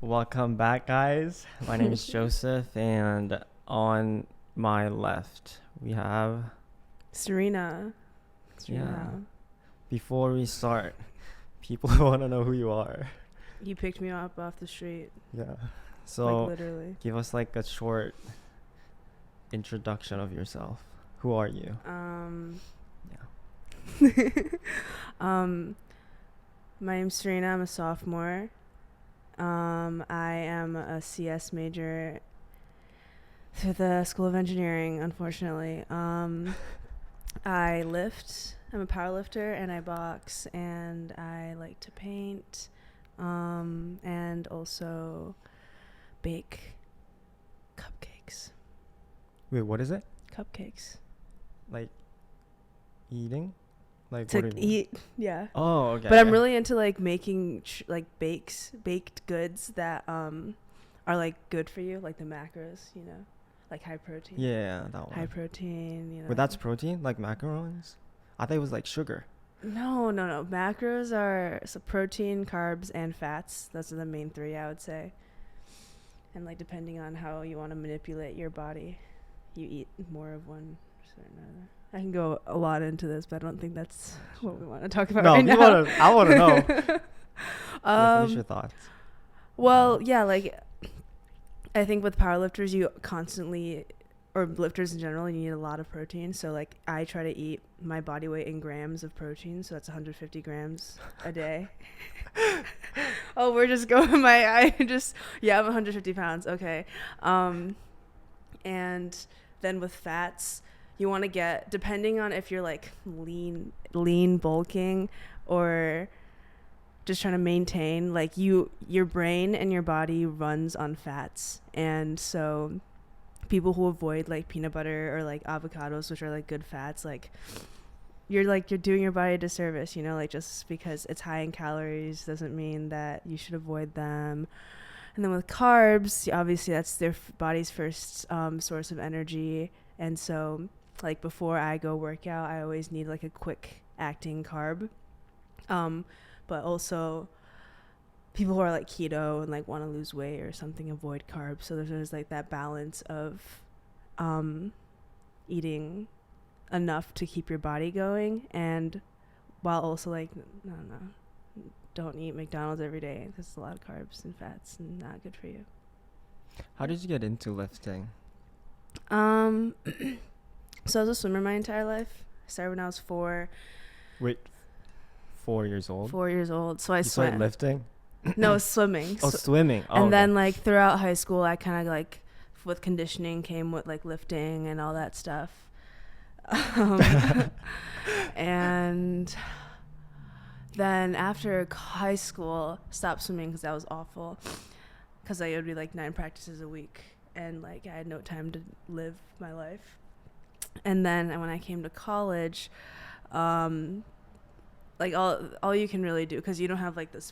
Welcome back, guys. My name is Joseph, and on my left, we have. Serena. Yeah. Hao. Before we start, people want to know who you are. You picked me up off the street. Yeah. So, like literally. give us like a short introduction of yourself. Who are you? Yeah. My name's Serena. I'm a sophomore. I am a CS major through the School of Engineering, unfortunately. I lift. I'm a power lifter, and I box, and I like to paint, and also bake cupcakes. Wait, what is it? Cupcakes. Like eating? Like To what do you mean? eat, yeah. Oh, okay. But I'm really into like making baked goods that are like good for you, like the macros, like high protein. Yeah, that one. High protein, But that's protein, like macarons? I thought it was like sugar. No. Macros are protein, carbs, and fats. Those are the main three, I would say. And like depending on how you want to manipulate your body, you eat more of one certain other. I can go a lot into this, but I don't think that's what we want to talk about right now. I want to know. Finish your thoughts. Well, yeah, like I think with powerlifters, you constantly, or lifters in general, you need a lot of protein. So like I try to eat my body weight in grams of protein, so that's 150 grams a day. Oh, we're just going I'm 150 pounds. Okay. And then with fats, you want to get, depending on if you're like lean bulking or just trying to maintain, like your brain and your body runs on fats. And so people who avoid like peanut butter or like avocados, which are like good fats, like you're doing your body a disservice, like just because it's high in calories doesn't mean that you should avoid them. And then with carbs, obviously that's their body's first source of energy. And so like before I go work out, I always need like a quick acting carb. But also people who are like keto and like want to lose weight or something avoid carbs. So there's like that balance of eating enough to keep your body going, and while also like don't eat McDonald's every day because it's a lot of carbs and fats and not good for you. How did you get into lifting? So I was a swimmer my entire life. I started when I was 4. Wait, 4 years old? 4 years old. So I You swam. started lifting? No, swimming. Swimming. Oh, and then like throughout high school, I kind of like with conditioning came with like lifting and all that stuff. And then after high school, stopped swimming because that was awful. Because I would be like 9 practices a week, and like I had no time to live my life. And then when I came to college, like all you can really do, because you don't have like the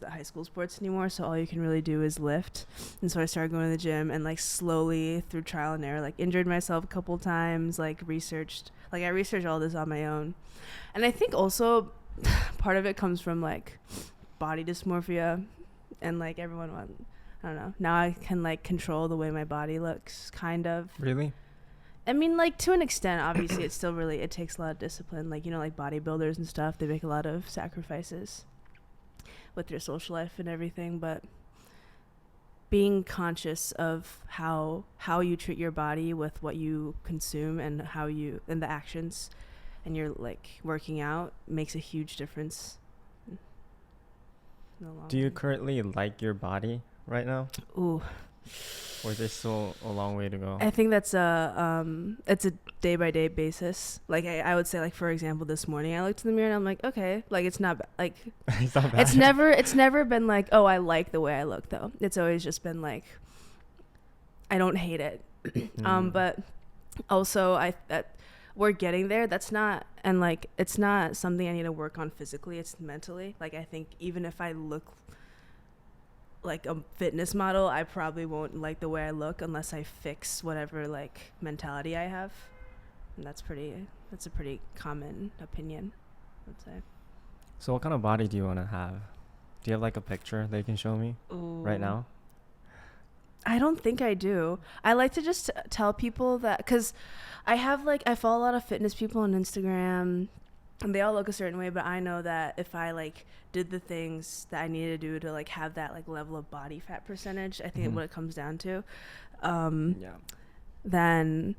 high school sports anymore, so all you can really do is lift. And so I started going to the gym, and like slowly through trial and error, like injured myself a couple times, like I researched all this on my own. And I think also part of it comes from like body dysmorphia, and like I don't know, now I can like control the way my body looks, kind of. Really? I mean, like, to an extent, obviously, it takes a lot of discipline. Like, like bodybuilders and stuff, they make a lot of sacrifices with their social life and everything. But being conscious of how you treat your body with what you consume and and the actions, and you're, like, working out makes a huge difference. Do you currently like your body right now? Ooh. Or is there still a long way to go? I think that's it's a day by day basis. Like I would say, like for example, this morning I looked in the mirror and I'm like, okay, like it's not like it's not bad. It's never been like, oh, I like the way I look though. It's always just been like, I don't hate it. But also that we're getting there. That's not, and like it's not something I need to work on physically. It's mentally. Like I think even if I look like a fitness model, I probably won't like the way I look unless I fix whatever like mentality I have. And that's a pretty common opinion, I'd say. So what kind of body do you want to have? Do you have like a picture that you can show me right now? I don't think I do. I like to just tell people that, because I follow a lot of fitness people on Instagram, and they all look a certain way, but I know that if I like did the things that I needed to do to like have that like level of body fat percentage, I think what it comes down to, Yeah. then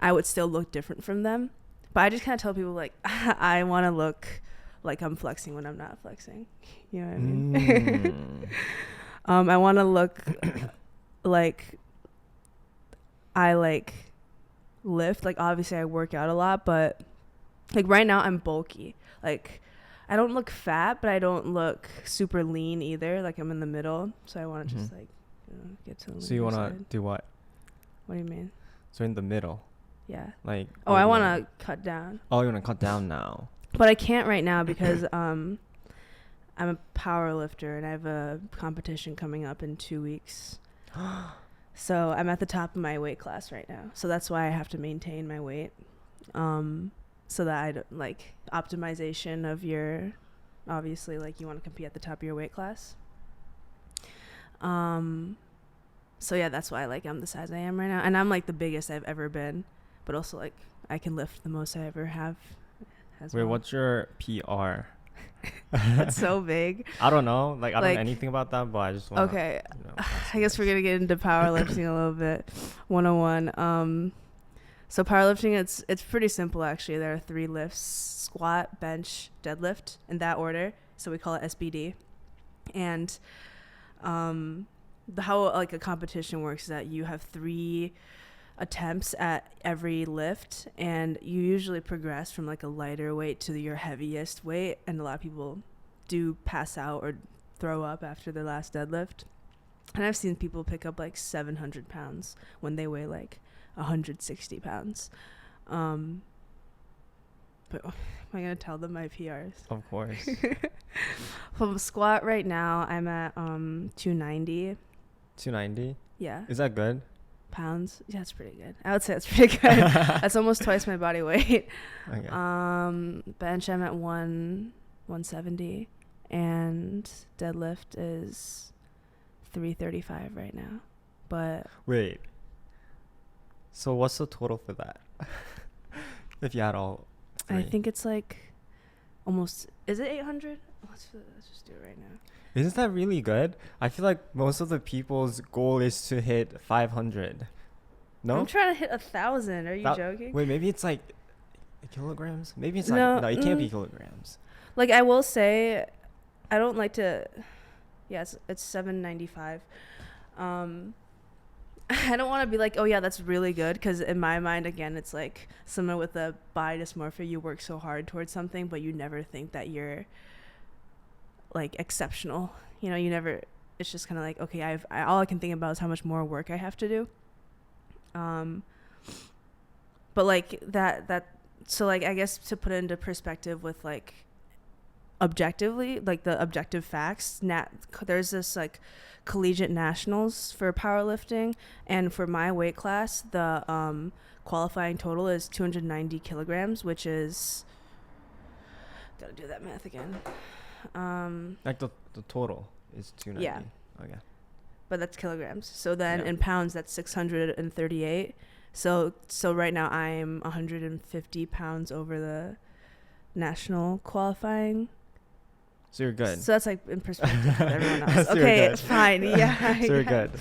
I would still look different from them. But I just kind of tell people like I want to look like I'm flexing when I'm not flexing. You know what I mean? I want to look like I like lift. Like obviously I work out a lot, but like right now I'm bulky. Like I don't look fat, but I don't look super lean either. Like I'm in the middle, so I want to just like get to the So you want to side. do what? What do you mean? So in the middle. Yeah. Like. Oh, I want to cut down. Oh, you want to cut down now. But I can't right now because I'm a power lifter and I have a competition coming up in 2 weeks. So I'm at the top of my weight class right now. So that's why I have to maintain my weight. So that I don't, like optimization of your, obviously like you want to compete at the top of your weight class. So yeah, that's why like I'm the size I am right now. And I'm like the biggest I've ever been, but also like I can lift the most I ever have. Wait, what's your PR? That's so big. I don't know. Like, I don't know anything about that, but I just want to. Okay. I guess we're going to get into powerlifting a little bit. 101. So powerlifting, it's pretty simple, actually. There are 3 lifts: squat, bench, deadlift, in that order. So we call it SBD. And how like a competition works is that you have 3 attempts at every lift, and you usually progress from like a lighter weight to your heaviest weight, and a lot of people do pass out or throw up after their last deadlift. And I've seen people pick up like 700 pounds when they weigh like 160 pounds. But am I gonna tell them my PRs? Of course. From squat right now I'm at 290. 290? Yeah. Is that good? Pounds? Yeah, that's pretty good. I would say that's pretty good. That's almost twice my body weight. Okay. Bench I'm at 170, and deadlift is 335 right now. But wait. So what's the total for that? If you had all 3? I think it's like almost. Is it 800? Let's just do it right now. Isn't that really good? I feel like most of the people's goal is to hit 500. No? I'm trying to hit 1,000. Are you joking? Wait, maybe it's like kilograms? Maybe it's No, like, no, it can't be kilograms. Like I will say, I don't like to, yes, it's 795. I don't want to be like, oh yeah, that's really good. Because in my mind, again, it's like someone with a body dysmorphia, you work so hard towards something, but you never think that you're like exceptional. You know, you never, it's just kind of like, okay, all I can think about is how much more work I have to do. But like that, so like, I guess to put it into perspective with like objectively, like the objective facts, there's this like collegiate nationals for powerlifting, and for my weight class, the qualifying total is 290 kilograms, which is, gotta do that math again. Like the total is 290. Yeah. Okay. But that's kilograms. So then in pounds, that's 638. So right now I'm 150 pounds over the national qualifying. So you're good. So that's like in perspective with everyone else. So Okay, it's fine. Yeah. So you're good.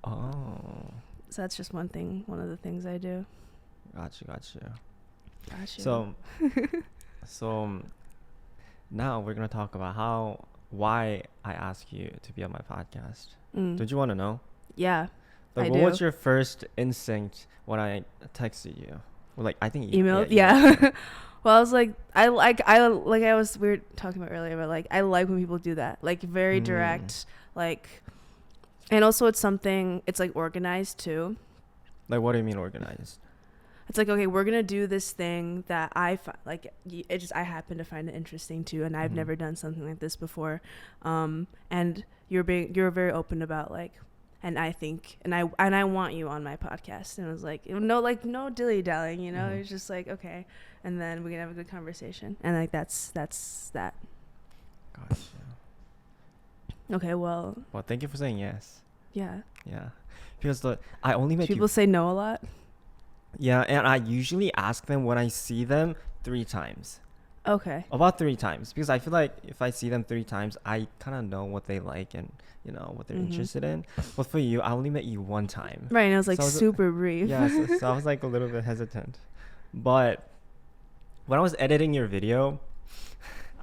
Oh. So that's just one of the things I do. Gotcha. So now we're gonna talk about why I asked you to be on my podcast. Did you want to know? Yeah. Like, what was your first instinct when I texted you? Well, like, I think emailed. Yeah. Well, I was like, we were talking about earlier, but like I like when people do that, like very direct, like, and also it's like organized too. Like, what do you mean organized? It's like, okay, we're gonna do this thing that I happen to find it interesting too, and I've never done something like this before, and you're very open about like, and I think, and I want you on my podcast, and it was like, no dilly dallying, you know, it's just like, okay, and then we can have a good conversation, and like that's that. Gotcha. Okay, well, thank you for saying yes. Yeah. Yeah, because I only met People you. say no a lot. Yeah, and I usually ask them when I see them 3 times. Okay. About 3 times, because I feel like if I see them 3 times, I kind of know what they like and what they're interested in. But for you, I only met you 1 time. Right, and it was like So I was, super brief. yeah, so I was like a little bit hesitant. But when I was editing your video,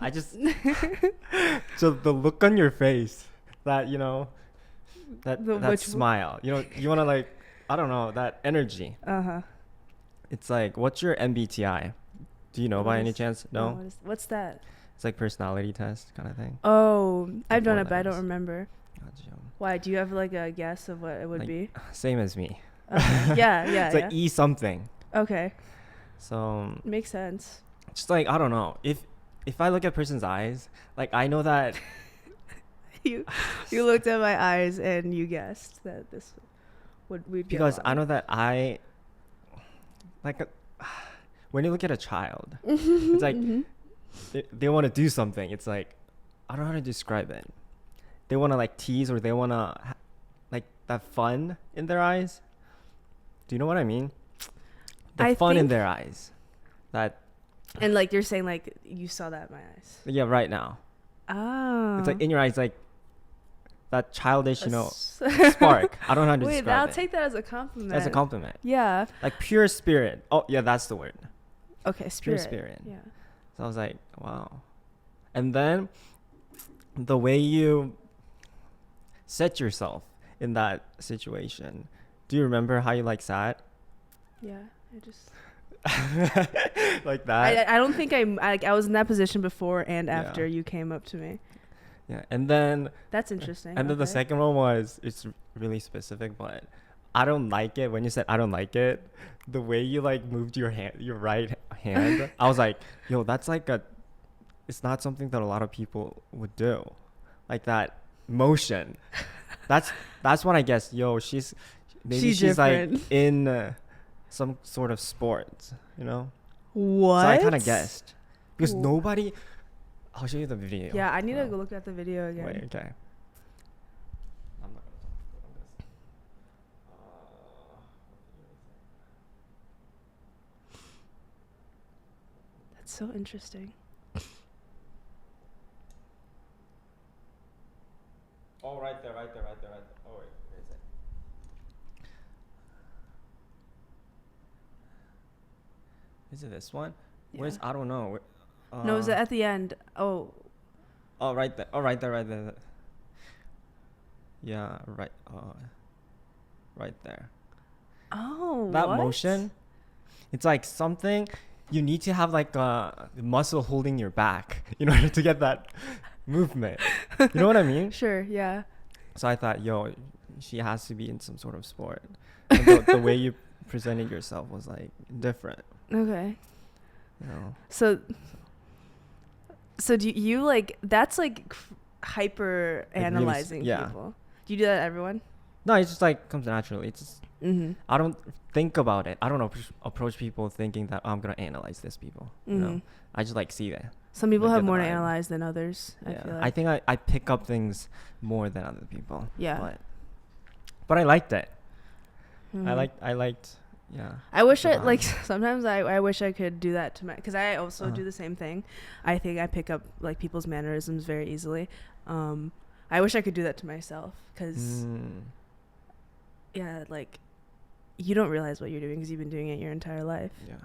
I just so the look on your face, that that smile, you want to like, I don't know, that energy. It's like, what's your MBTI? Do you know by any chance? No? What's that? It's like personality test kind of thing. Oh, I've done 4 it, but I don't letters. remember. Gotcha. Why? Do you have like a guess of what it would Like, be? Same as me. Okay. Yeah. It's like E something. Okay. So Makes sense. just like, I don't know, if I look at a person's eyes, like I know that You looked at my eyes and you guessed that this we'd get because I along. know that I like when you look at a child, it's like they want to do something. It's like, I don't know how to describe it. They want to like tease, or they want to like that fun in their eyes. Do you know what I mean? The fun in their eyes. That. And like you're saying, like you saw that in my eyes. Yeah, right now. Oh. It's like in your eyes, like that childish, spark. I don't know how to describe it. Wait, I'll take that as a compliment. As a compliment. Yeah. Like pure spirit. Oh, yeah, that's the word. Okay, spirit. Pure spirit. Yeah. So I was like, wow. And then the way you set yourself in that situation. Do you remember how you like sat? Yeah, I just like that. I don't think I was in that position before and after you came up to me. Yeah, and then that's interesting. And then the second one was, it's really specific, but I don't like it. When you said I don't like it, the way you like moved your right hand, I was like, yo, that's like it's not something that a lot of people would do, like that motion. That's when I guess, yo, she's like in some sort of sport, What? So I kind of guessed, because nobody. I'll show you the video. Yeah, I need to go look at the video again. Wait, okay. I'm not gonna talk about this. That's so interesting. Oh, right there. Oh, wait, where is it? Is it this one? Yeah. Where's, I don't know. No, is it at the end? Oh, right there. Oh, right there. Yeah, right. Right there. Oh, that what? motion. It's like something you need to have, like a muscle holding your back in order to get that movement. You know what I mean? Sure. Yeah. So I thought, yo, she has to be in some sort of sport. And the way you presented yourself was like different. Okay. So do you like, that's like hyper analyzing people. Do you do that to everyone? No, it just like comes naturally. It's just, I don't think about it. I don't approach people thinking that, oh, I'm gonna analyze this people. I just like see that. Some people have more to analyze than others. Yeah. I feel like. I think I pick up things more than other people. Yeah. But I liked it. I liked. Yeah. I wish sometimes I wish I could do that to because I also do the same thing. I think I pick up like people's mannerisms very easily. I wish I could do that to myself, because like you don't realize what you're doing because you've been doing it your entire life. Yeah.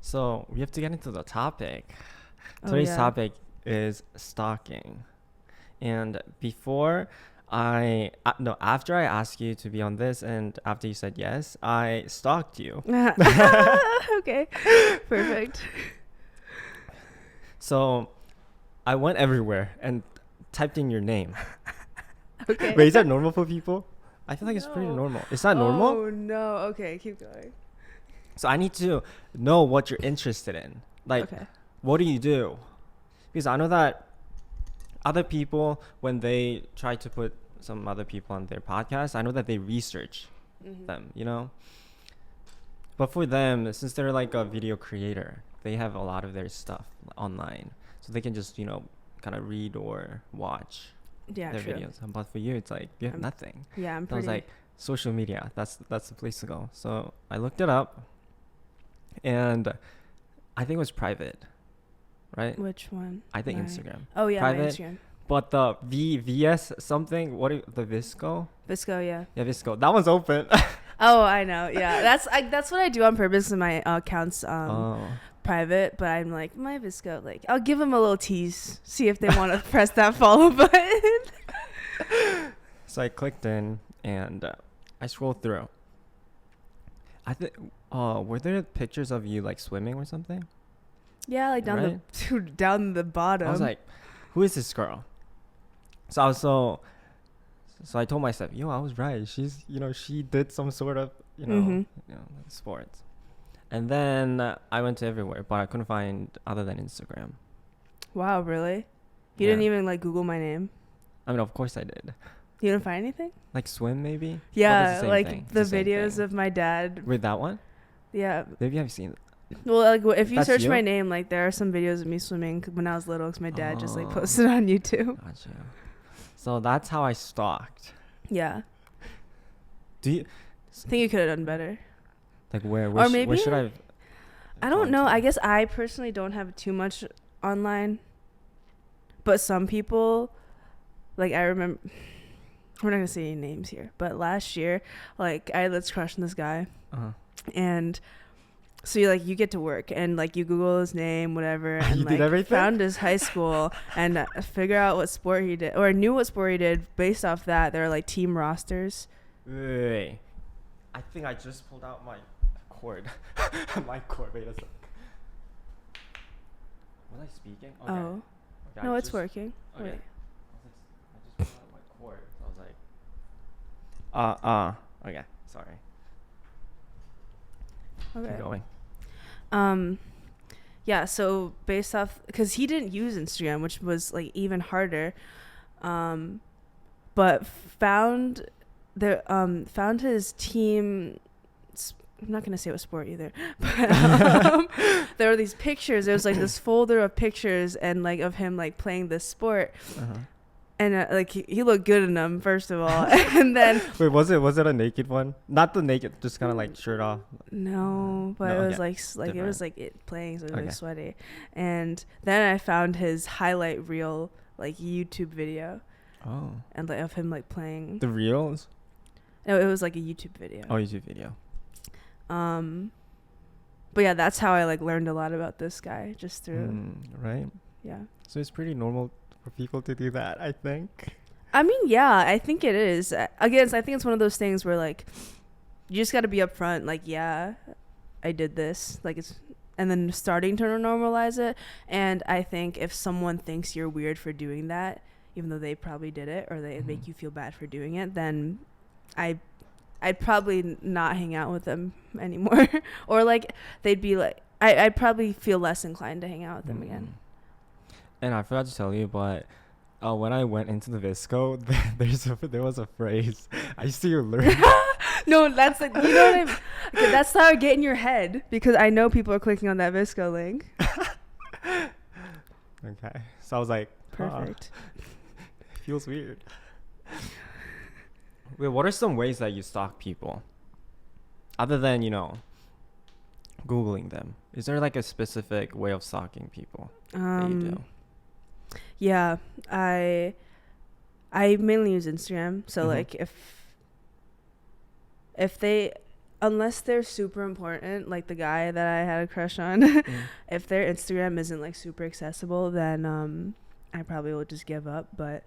So we have to get into the topic. Today's topic is stalking. And after I asked you to be on this, and after you said yes, I stalked you. Okay, perfect. So I went everywhere and typed in your name. Okay. Wait, is that normal for people? I feel like it's pretty normal. It's not normal? Oh no. Okay, keep going. So I need to know what you're interested in. Like, what do you do? Because I know that other people, when they try to put some other people on their podcast, I know that they research them, But for them, since they're like a video creator, they have a lot of their stuff online. So they can just, kind of read or watch. Yeah, their true. videos. But for you, it's like you have I'm- nothing. Yeah, I'm So I was pretty. like, social media. That's the place to go. So I looked it up, and I think it was private, right? Which one? I think My- Instagram. Oh yeah, my Private. Instagram. But the VS something, the Visco? Visco, yeah. Yeah, Visco. That one's open. Oh, I know. Yeah, that's what I do on purpose. In my accounts Oh. private, but I'm like my Visco. Like I'll give them a little tease, see if they want to press that follow button. So I clicked in and I scrolled through. I think, were there pictures of you like swimming or something? Yeah, like down Right? the down the bottom. I was like, who is this girl? So I was so I told myself, yo, I was right. She's, she did some sort of, Mhm. sports. And then I went to everywhere, but I couldn't find other than Instagram. Wow, really? You Yeah. didn't even like Google my name? I mean, of course I did. You didn't find anything? Like swim, maybe? Well, Yeah, that's the same like thing. It's the same videos thing. of my dad. With that one? Yeah. Maybe I've seen it. Well, like if you That's search you? my name, like there are some videos of me swimming when I was little, because my dad just like Oh. posted on YouTube. Gotcha. So that's how I stalked. Yeah, Do you, I think you could have done better. like, where Or where should maybe- I I don't gone know. to? I guess I personally don't have too much online, but some people, like I remember, we're not gonna say any names here, but last year, like I had this crush on this guy, Uh-huh. and so you get to work and like you Google his name, whatever, and You like did everything? found his high school and figure out what sport he did, or knew what sport he did based off that. There are like team rosters. Wait. I think I just pulled out my cord. My cord. Wait a sec. Was I speaking? Okay. Oh Okay, no, I it's just- working. Okay. Wait. I just pulled out my cord. So I was like, okay. Sorry. Okay. Keep going. Yeah, so based off, because he didn't use Instagram, which was like even harder, but found his team. I'm not gonna say what sport either, but there were these pictures. There was like this folder of pictures and like of him like playing this sport, Uh-huh. and like he looked good in them first of all, and then Wait, was it a naked one? Not the naked, just kind of like shirt off. no, but No, it was okay. like it was Different. like it playing, so it was Okay. like sweaty. And then I found his highlight reel like YouTube video, Oh. and like of him like playing. The reels? No, it was like a YouTube video. Oh, YouTube video. But yeah, that's how I like learned a lot about this guy, just through Right. yeah. So it's pretty normal for people to do that, I think. I mean, yeah, I think it is. Again, I think it's one of those things where like you just got to be upfront, like, yeah, I did this, like it's, and then starting to normalize it. And I think if someone thinks you're weird for doing that, even though they probably did it, or they make you feel bad for doing it, then I'd probably not hang out with them anymore. Or like they'd be like, I'd probably feel less inclined to hang out with them again. And I forgot to tell you, but when I went into the Visco, there was a phrase. I see you learn. No, that's like, you know what I mean? Okay, that's how I get in your head, because I know people are clicking on that Visco link. Okay. So I was like, Perfect. feels weird. Wait, what are some ways that you stalk people? Other than, Googling them. Is there like a specific way of stalking people that you do? Yeah, I mainly use Instagram. So Mhm. like if they, unless they're super important, like the guy that I had a crush on, if their Instagram isn't like super accessible, then I probably will just give up. But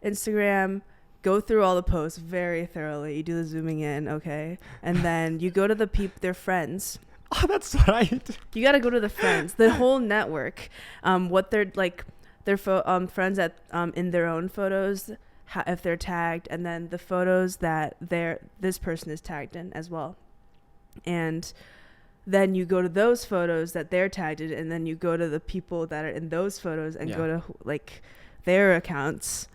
Instagram, go through all the posts very thoroughly. You do the zooming in, okay, and then you go to their friends. Oh, that's right. You got to go to the friends, the whole network, what they're like, their friends at in their own photos, if they're tagged, and then the photos that this person is tagged in as well. And then you go to those photos that they're tagged in, and then you go to the people that are in those photos and go to like their accounts,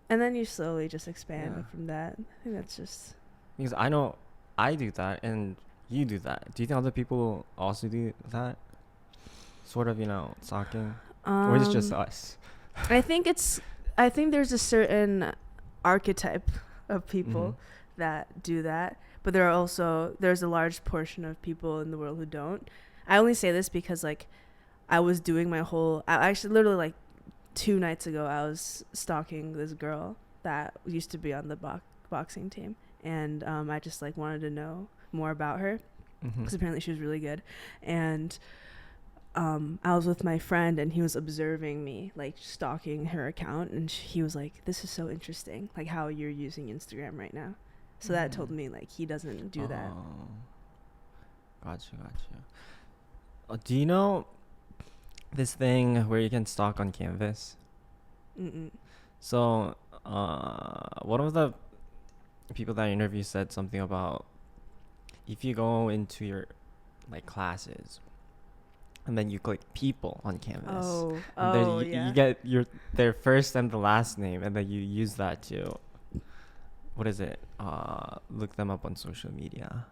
and then you slowly just expand from that. I think that's just Because I know I do that and you do that. Do you think other people also do that? Sort of, stalking? Or is it just us? I think I think there's a certain archetype of people Mm-hmm. that do that, but there's a large portion of people in the world who don't. I only say this because like I was doing I actually literally like 2 nights ago I was stalking this girl that used to be on the boxing team, and I just like wanted to know more about her Mm-hmm. because apparently she was really good. And I was with my friend and he was observing me like stalking her account, and he was like, this is so interesting, like how you're using Instagram right now. So that told me like he doesn't do that. Gotcha. Do you know this thing where you can stalk on Canvas? Mm-mm. So one of the people that I interviewed said something about if you go into your like classes and then you click people on Canvas, and then you get their first and the last name, and then you use that to look them up on social media.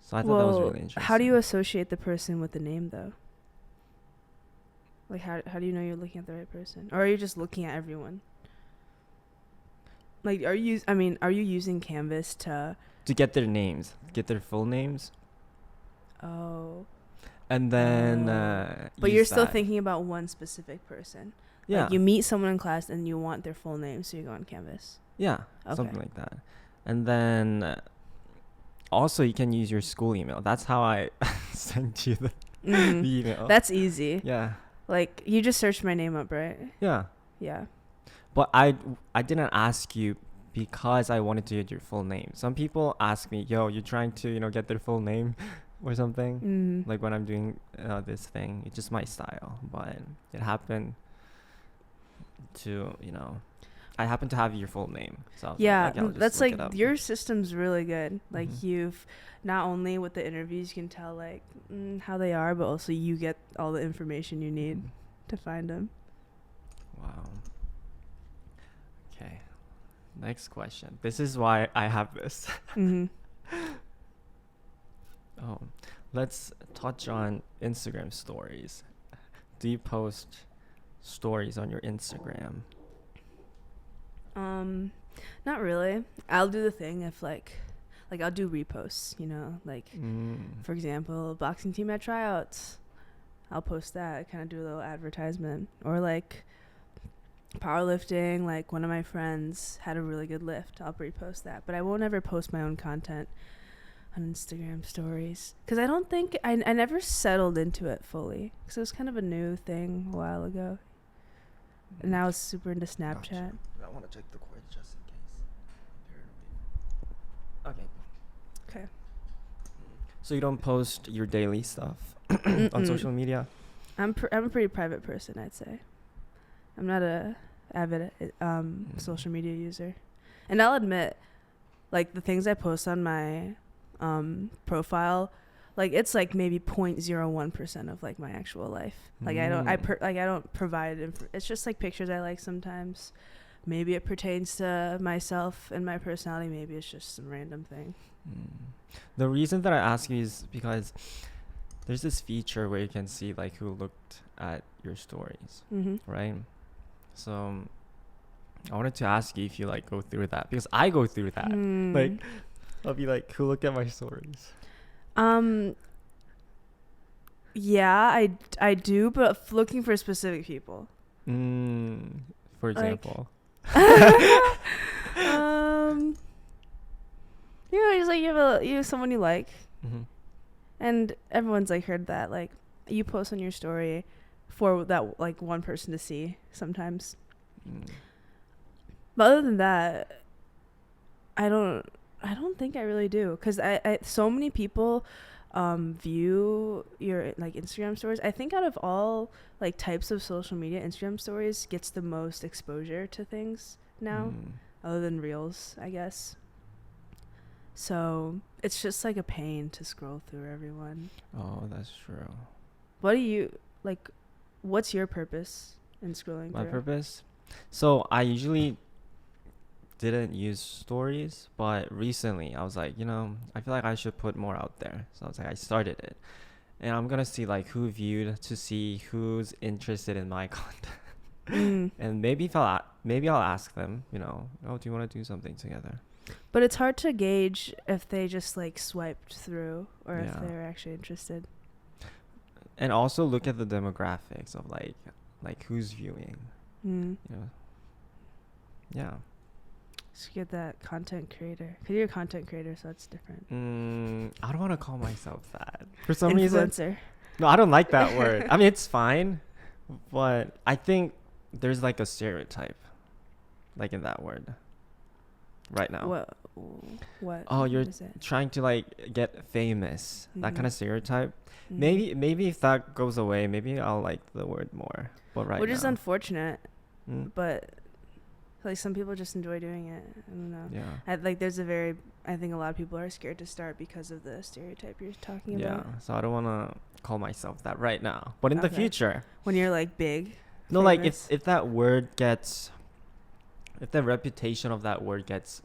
So I thought that was really interesting. How do you associate the person with the name though? Like how do you know you're looking at the right person, or are you just looking at everyone? Like are you using Canvas to get their names, get their full names? And then but you're still thinking about one specific person. Yeah. Like you meet someone in class and you want their full name, so you go on Canvas. Yeah, something like that. And then also you can use your school email. That's how I sent you the email. That's easy. Yeah. Like you just searched my name up, right? Yeah. Yeah. But I didn't ask you because I wanted to get your full name. Some people ask me, yo, you're trying to, get their full name or something. Like when I'm doing this thing. It's just my style. But it happened to, I happen to have your full name. So yeah, I'll just that's look like it up. your system's really good. Like you've not only with the interviews you can tell like how they are, but also you get all the information you need to find them. Wow. Okay. Next question. This is why I have this. Oh, let's touch on Instagram stories. Do you post stories on your Instagram? Not really. I'll do the thing if like I'll do reposts, like for example, boxing team at tryouts. I'll post that, kind of do a little advertisement. Or like powerlifting, like one of my friends had a really good lift, I'll repost that. But I won't ever post my own content on Instagram stories because I don't think I never settled into it fully because it was kind of a new thing a while ago. And now it's super into Snapchat. Gotcha. I want to check the cord just in case. Okay. So you don't post your daily stuff on social media? I'm a pretty private person, I'd say. I'm not a avid social media user. And I'll admit, like the things I post on my profile, like it's like maybe 0.01% of like my actual life. Like I don't provide it's just like pictures I like sometimes. Maybe it pertains to myself and my personality, maybe it's just some random thing. The reason that I ask you is because there's this feature where you can see like who looked at your stories, right? So I wanted to ask you if you like go through that, because I go through that. Like I'll be like, who looked at my stories? Yeah, I do, but looking for specific people. For example. Just like you have someone you like, and everyone's like heard that like you post on your story for that like one person to see sometimes. But other than that, I don't think I really do, because I so many people view your like Instagram stories. I think out of all like types of social media, Instagram stories gets the most exposure to things now, other than Reels, I guess. So it's just like a pain to scroll through everyone. Oh, that's true. What do you like? What's your purpose in scrolling through? My purpose? So I usually didn't use stories, but recently I was like, I feel like I should put more out there. So I was like, I started it, and I'm gonna see like who viewed, to see who's interested in my content. And maybe I'll ask them, oh, do you want to do something together? But it's hard to gauge if they just like swiped through or if Yeah. they're actually interested. And also look at the demographics of like who's viewing. Mm. Yeah. So get that content creator, because you're a content creator, so it's different. I don't want to call myself that for some reason. Influencer. No, I don't like that word. I mean, it's fine, but I think there's like a stereotype, like in that word, right now. What? Oh, you're is it? trying to like get famous. That kind of stereotype. Mhm. Maybe if that goes away, maybe I'll like the word more. But right Which is now, unfortunate, but like some people just enjoy doing it. I don't know. yeah, I think a lot of people are scared to start because of the stereotype you're talking yeah. about. So I don't want to call myself that right now. But in the Okay. future, When you're like big. no, like famous. if that word gets, if the reputation of that word gets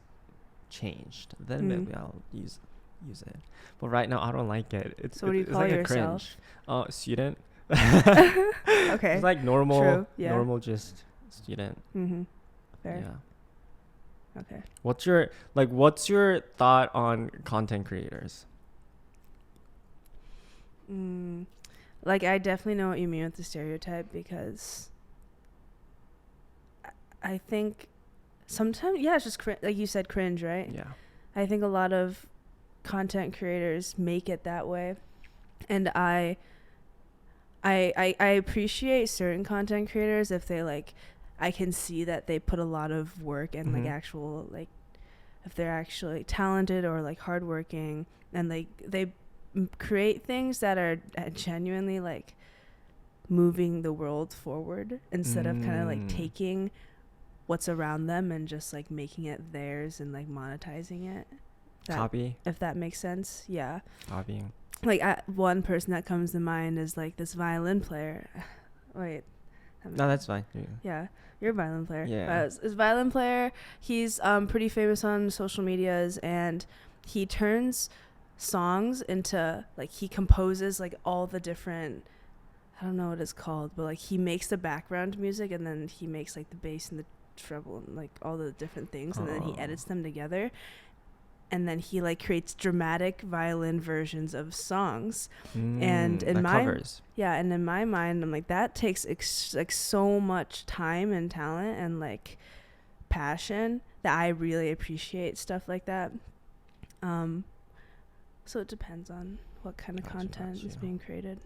changed, then maybe I'll use it. But right now, I don't like it. So what do you it's call like yourself? a cringe. Student. Okay. It's like normal, True. Yeah. normal, just student. Mm-hmm. Fair. Yeah. Okay. What's your thought on content creators? Like I definitely know what you mean with the stereotype, because I think sometimes, yeah, it's just like you said, cringe, right? Yeah. I think a lot of content creators make it that way, and I appreciate certain content creators if they like, I can see that they put a lot of work and like actual, like if they're actually talented or like hardworking, and like they create things that are genuinely like moving the world forward, instead of kind of like taking what's around them and just like making it theirs and like monetizing it. Copy. If that makes sense. Yeah. Copying. Like one person that comes to mind is like this violin player. Wait. No, that's fine. Yeah, you're a violin player. Yeah. This violin player, he's pretty famous on social medias, and he turns songs into like, he composes like all the different, I don't know what it's called, but like he makes the background music, and then he makes like the bass and the treble and like all the different things, and then he edits them together, and then he like creates dramatic violin versions of songs. And in my covers. Yeah, and in my mind, I'm like, that takes like so much time and talent and like passion, that I really appreciate stuff like that. So it depends on what kind of content is being created.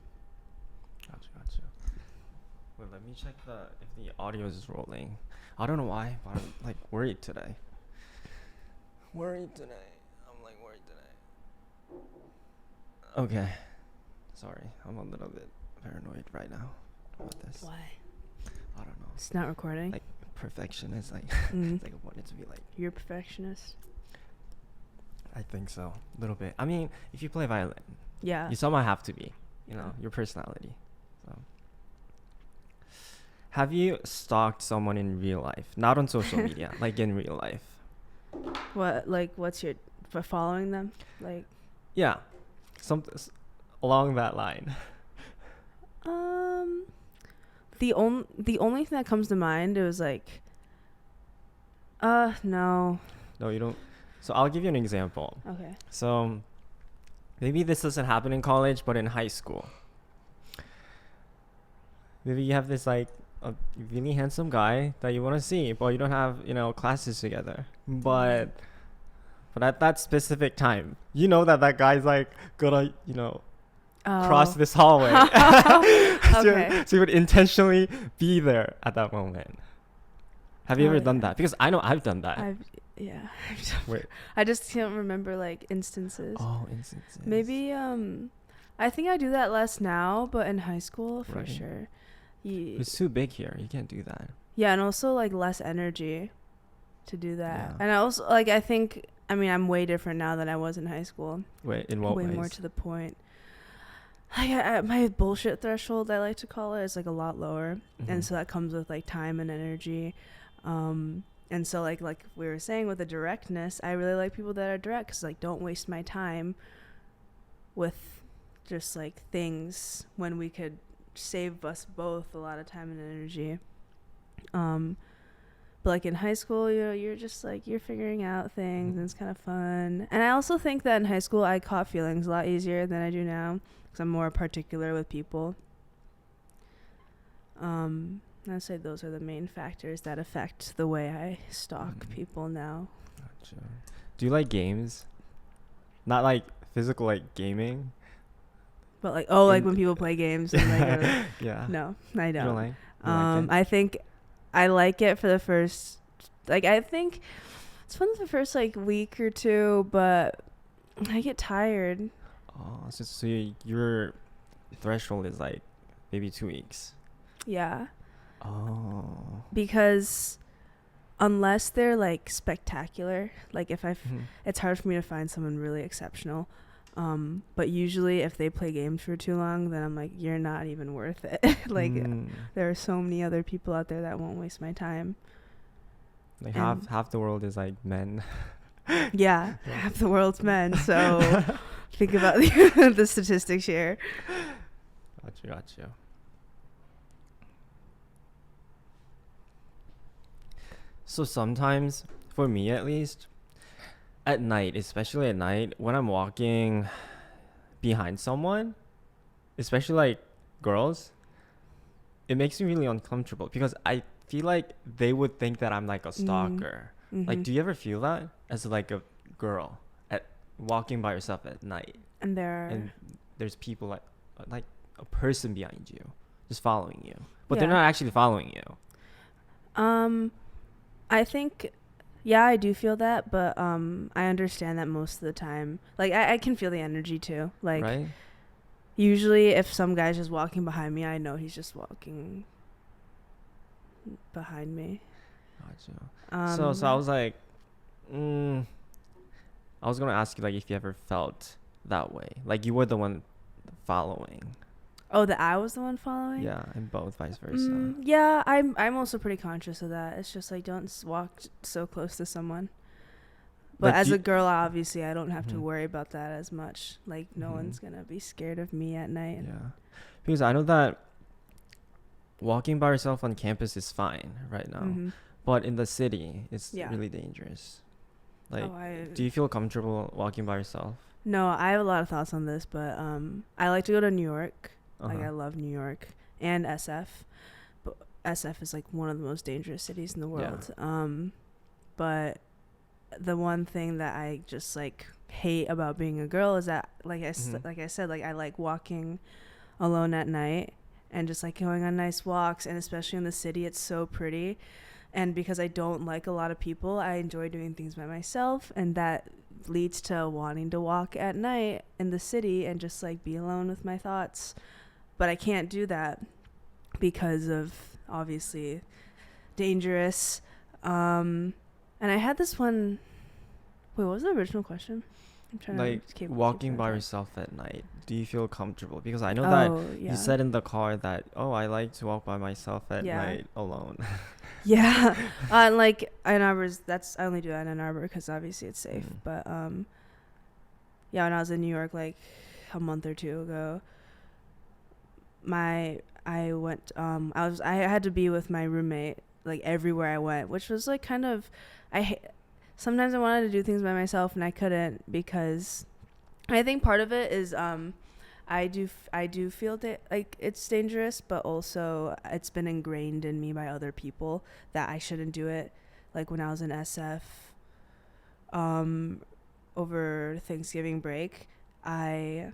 Gotcha. Wait, let me check if the audio is rolling. I don't know why, but I'm like worried today. I'm like worried today. Okay. Sorry, I'm a little bit paranoid right now about this. Why? I don't know. It's not recording. Like perfectionist, like it's like I want it to be like. You're a perfectionist. I think so, a little bit. I mean, if you play violin, Yeah. you somehow have to be, your personality. So, have you stalked someone in real life, not on social media, like in real life? What, like, what's your, for following them? Like, yeah, along that line. the only thing that comes to mind, it was like, no. No, you don't. So I'll give you an example. Okay. So maybe this doesn't happen in college, but in high school, maybe you have this like a really handsome guy that you want to see, but you don't have classes together. But at that specific time, that guy's like gonna cross this hallway. Okay. So you would intentionally be there at that moment. Have you ever done that? Because I know I've done that. Yeah. Wait. I just can't remember like instances. Oh, instances. Maybe I think I do that less now, but in high school for Right. sure. It's too big here. You can't do that. Yeah, and also like less energy to do that. Yeah. And I also like, I think, I mean, I'm way different now than I was in high school. Wait, in what way ways? More to the point. My bullshit threshold, I like to call it, is like a lot lower, and so that comes with like time and energy. And so like we were saying with the directness, I really like people that are direct, because like, don't waste my time with just like things when we could save us both a lot of time and energy. But like in high school, you're just like you're figuring out things and it's kind of fun. And I also think that in high school I caught feelings a lot easier than I do now because I'm more particular with people. I'd say those are the main factors that affect the way I stalk people now. Gotcha. Do you like games? Not like physical, like gaming. But like, like when people play games and like, yeah. No, I don't. You don't like? You like it? I think I like it for the first, like, I think it's fun the first like week or two, but I get tired. Oh, so your threshold is like maybe 2 weeks. Yeah. Oh. Because unless they're like spectacular, like if it's hard for me to find someone really exceptional. But usually if they play games for too long, then I'm like, you're not even worth it. Like there are so many other people out there that won't waste my time. Like half the world is like men. Yeah, half the world's men. So think about the statistics here. Gotcha. So sometimes, for me at least, at night, especially at night, when I'm walking behind someone, especially like girls, it makes me really uncomfortable because I feel like they would think that I'm like a stalker. Mm-hmm. Like, do you ever feel that as like a girl at walking by yourself at night? And there's people like a person behind you, just following you, but they're not actually following you. I think, yeah, I do feel that, but I understand that most of the time. Like, I can feel the energy too. Like, right? Usually if some guy's just walking behind me, I know he's just walking behind me. Gotcha. So I was like, I was gonna ask you like if you ever felt that way, like you were the one following. Oh, that I was the one following? Yeah, and both vice versa. Yeah, I'm also pretty conscious of that. It's just like don't walk so close to someone. But as a girl, obviously, I don't have to worry about that as much. Like no one's gonna be scared of me at night. Yeah, because I know that walking by yourself on campus is fine right now, but in the city, it's really dangerous. Like, do you feel comfortable walking by yourself? No, I have a lot of thoughts on this, but I like to go to New York. Like I love New York and SF, but SF is like one of the most dangerous cities in the world. But the one thing that I just like hate about being a girl is that like I said, like I like walking alone at night and just like going on nice walks, and especially in the city, it's so pretty. And because I don't like a lot of people, I enjoy doing things by myself, and that leads to wanting to walk at night in the city and just like be alone with my thoughts. But I can't do that because of obviously dangerous. And I had this one. Wait, what was the original question? I'm trying like to keep walking by yourself at night. Do you feel comfortable? Because I know that you said in the car that I like to walk by myself at night alone. Yeah, like Ann Arbor's. I only do that in Ann Arbor because obviously it's safe. But yeah, when I was in New York like a month or two ago, I had to be with my roommate like everywhere I went, which was like kind of sometimes I wanted to do things by myself and I couldn't, because I think part of it is I do feel that like it's dangerous, but also it's been ingrained in me by other people that I shouldn't do it. Like when I was in SF over Thanksgiving break, it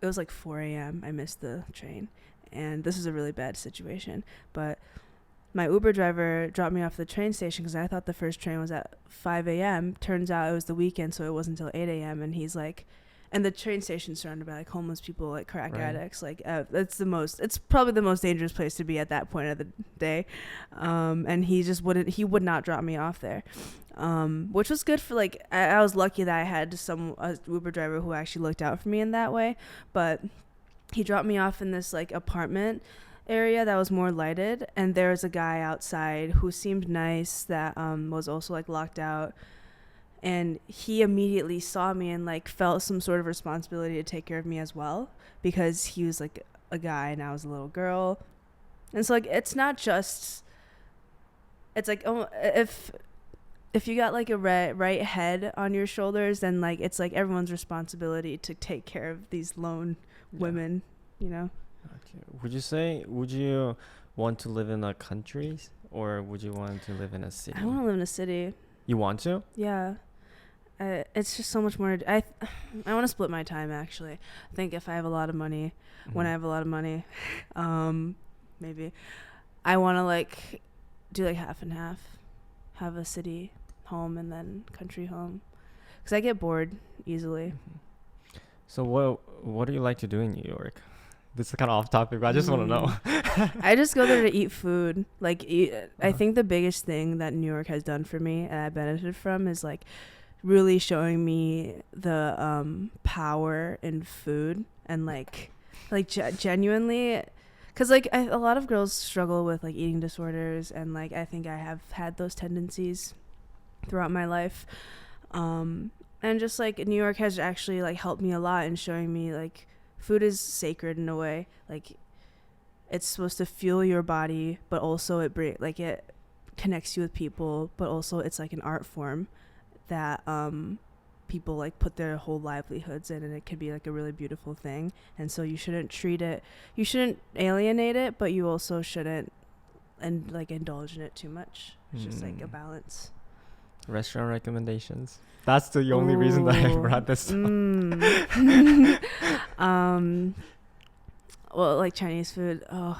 was like 4 a.m. I missed the train, and this is a really bad situation, but my Uber driver dropped me off at the train station because I thought the first train was at 5 a.m. Turns out it was the weekend, so it wasn't until 8 a.m. And he's like, and the train station's surrounded by like homeless people, like crack addicts. Like it's probably the most dangerous place to be at that point of the day. And he would not drop me off there. Which was good for like, I was lucky that I had a Uber driver who actually looked out for me in that way. But he dropped me off in this like apartment area that was more lighted, and there was a guy outside who seemed nice that was also like locked out, and he immediately saw me and like felt some sort of responsibility to take care of me as well, because he was like a guy and I was a little girl. And so like it's not just it's like, oh, if you got like a right head on your shoulders, then like it's like everyone's responsibility to take care of these lone women, you know. Okay. Would you want to live in a country or would you want to live in a city? I want to live in a city. You want to? Yeah. It's just so much more. I want to split my time, actually. I think if I have a lot of money, when I have a lot of money, maybe I want to like do like half and half, have a city home and then country home, because I get bored easily. So what do you like to do in New York? This is kind of off topic, but I just want to know. I just go there to eat food. Like, I think the biggest thing that New York has done for me and I benefited from is like really showing me the power in food and like genuinely, because like a lot of girls struggle with like eating disorders, and like I think I have had those tendencies throughout my life, and just like New York has actually like helped me a lot in showing me like food is sacred in a way. Like, it's supposed to fuel your body, but also it connects you with people, but also it's like an art form that people like put their whole livelihoods in, and it could be like a really beautiful thing. And so you shouldn't alienate it, but you also shouldn't indulge in it too much. It's just like a balance. Restaurant recommendations. That's the only reason that I brought this up. Well, like Chinese food. Oh,